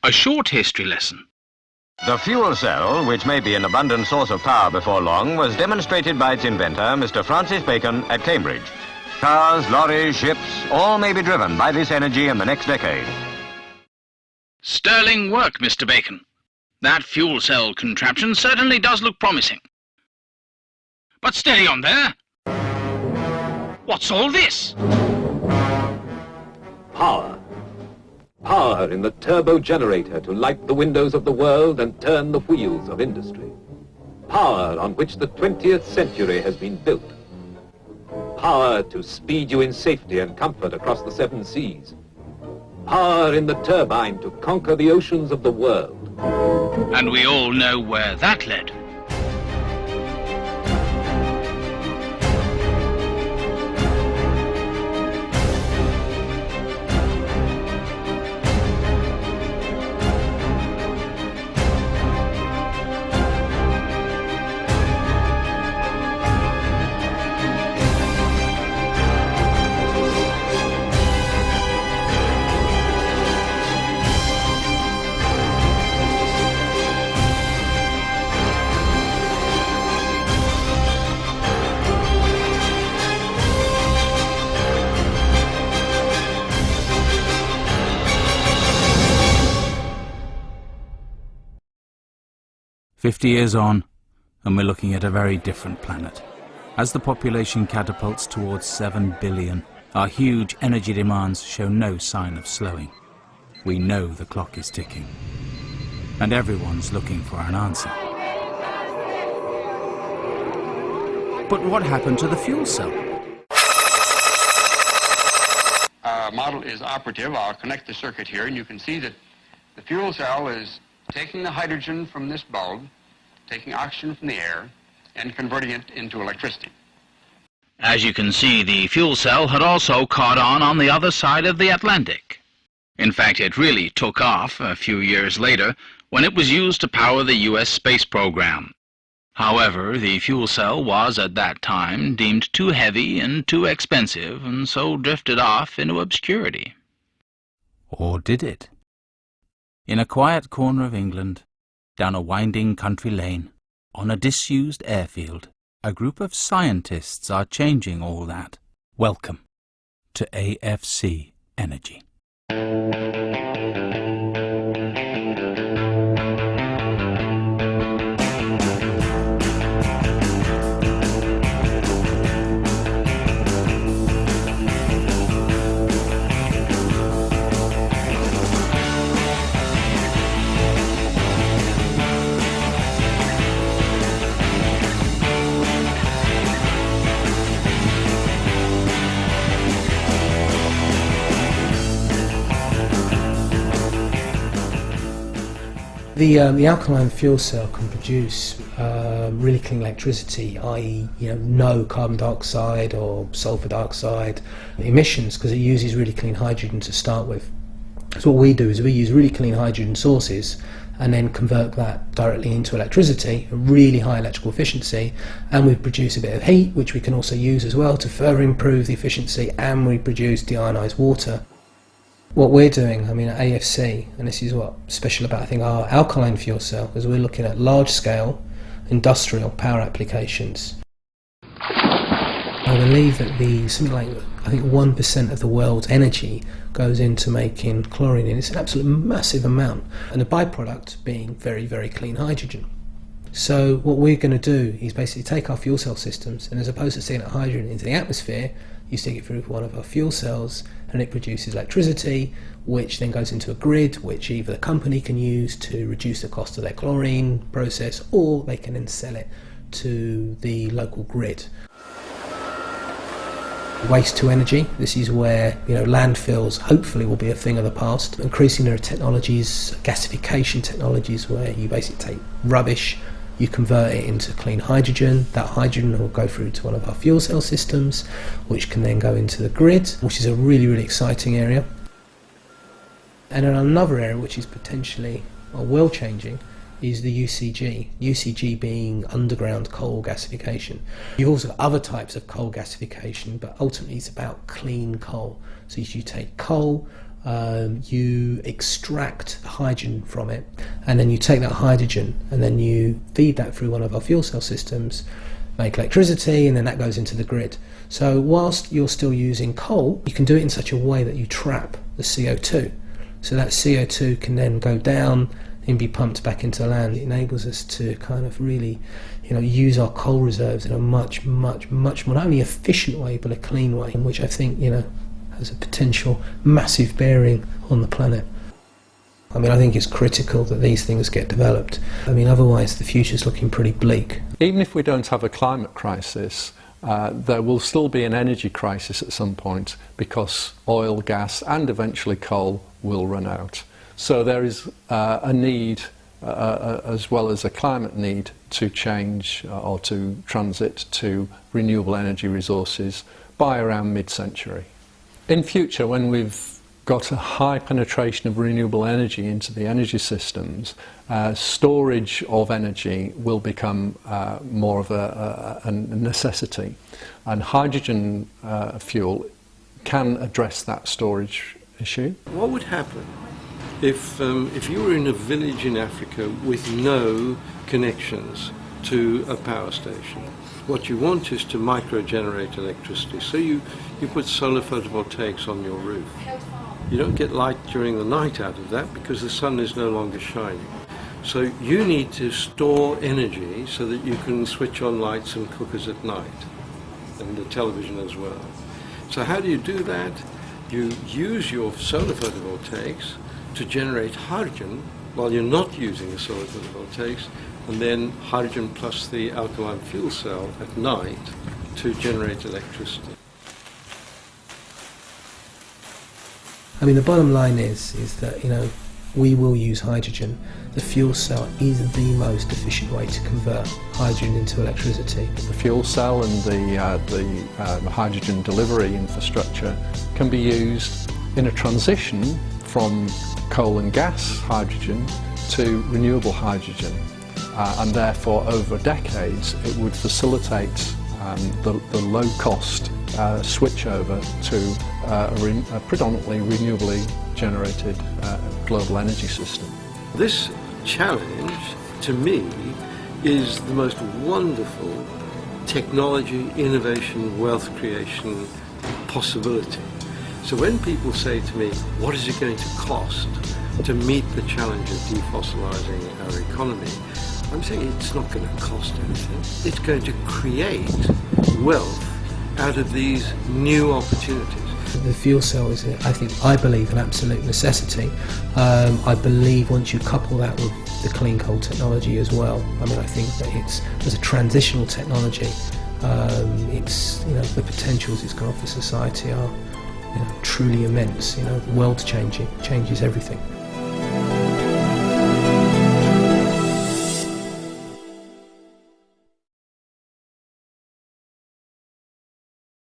A short history lesson. The fuel cell, which may be an abundant source of power before long, was demonstrated by its inventor, Mr. Francis Bacon, at Cambridge. Cars, lorries, ships, all may be driven by this energy in the next decade. Sterling work, Mr. Bacon. That fuel cell contraption certainly does look promising. But steady on there. What's all this? Power. Power in the turbo generator to light the windows of the world and turn the wheels of industry. Power on which the 20th century has been built. Power to speed you in safety and comfort across the 7 seas. Power in the turbine to conquer the oceans of the world. And we all know where that led. "50 years on, and we're looking at a very different planet. As the population catapults towards 7 billion, our huge energy demands show no sign of slowing. We know the clock is ticking, and everyone's looking for an answer. But what happened to the fuel cell? Our model is operative. I'll connect the circuit here, and you can see that the fuel cell is taking the hydrogen from this bulb, taking oxygen from the air, and converting it into electricity. As you can see, the fuel cell had also caught on the other side of the Atlantic. In fact, it really took off a few years later when it was used to power the US space program. However, the fuel cell was at that time deemed too heavy and too expensive, and so drifted off into obscurity. Or did it? In a quiet corner of England, down a winding country lane, on a disused airfield, a group of scientists are changing all that. Welcome to AFC Energy. The alkaline fuel cell can produce really clean electricity, i.e. no carbon dioxide or sulfur dioxide emissions, because it uses really clean hydrogen to start with. So what we do is we use really clean hydrogen sources and then convert that directly into electricity, a really high electrical efficiency, and we produce a bit of heat, which we can also use as well to further improve the efficiency, and we produce deionized water. What we're doing, at AFC, and this is what's special about, I think, our alkaline fuel cell, is we're looking at large-scale industrial power applications. I believe that something like 1% of the world's energy goes into making chlorine, and it's an absolute massive amount, and the byproduct being very, very clean hydrogen. So what we're going to do is basically take our fuel cell systems, and as opposed to sending hydrogen into the atmosphere, you stick it through one of our fuel cells, and it produces electricity, which then goes into a grid, which either the company can use to reduce the cost of their chlorine process, or they can then sell it to the local grid. Waste to energy. This is where landfills hopefully will be a thing of the past. Increasingly there are technologies, gasification technologies, where you basically take rubbish, you convert it into clean hydrogen. That hydrogen will go through to one of our fuel cell systems, which can then go into the grid, which is a really, really exciting area. And then another area which is potentially world changing is the UCG. UCG being underground coal gasification. You've also got other types of coal gasification, but ultimately it's about clean coal. So you take coal, you extract hydrogen from it, and then you take that hydrogen and then you feed that through one of our fuel cell systems, make electricity, and then that goes into the grid. So whilst you're still using coal, you can do it in such a way that you trap the CO2. So that CO2 can then go down and be pumped back into the land. It enables us to kind of really, use our coal reserves in a much more not only efficient way but a clean way, which I think, has a potential massive bearing on the planet. I think it's critical that these things get developed. Otherwise the future's looking pretty bleak. Even if we don't have a climate crisis, there will still be an energy crisis at some point, because oil, gas and eventually coal will run out. So there is a need, as well as a climate need, to change or to transit to renewable energy resources by around mid-century. In future, when we've got a high penetration of renewable energy into the energy systems, storage of energy will become more of a necessity, and hydrogen fuel can address that storage issue. What would happen if you were in a village in Africa with no connections to a power station? What you want is to micro-generate electricity. So you put solar photovoltaics on your roof. You don't get light during the night out of that because the sun is no longer shining. So you need to store energy so that you can switch on lights and cookers at night, and the television as well. So how do you do that? You use your solar photovoltaics to generate hydrogen while you're not using the solar photovoltaics, and then hydrogen plus the alkaline fuel cell at night to generate electricity. The bottom line is that we will use hydrogen. The fuel cell is the most efficient way to convert hydrogen into electricity. The fuel cell and the hydrogen delivery infrastructure can be used in a transition from coal and gas hydrogen to renewable hydrogen, and therefore over decades it would facilitate the low-cost switch over to a predominantly renewably generated global energy system. This challenge, to me, is the most wonderful technology, innovation, wealth creation possibility. So when people say to me, what is it going to cost to meet the challenge of defossilizing our economy, I'm saying it's not going to cost anything. It's going to create wealth out of these new opportunities. The fuel cell is, I believe, an absolute necessity. I believe once you couple that with the clean coal technology as well, I think that as a transitional technology, the potentials it's going to offer society are truly immense. World changing, changes everything.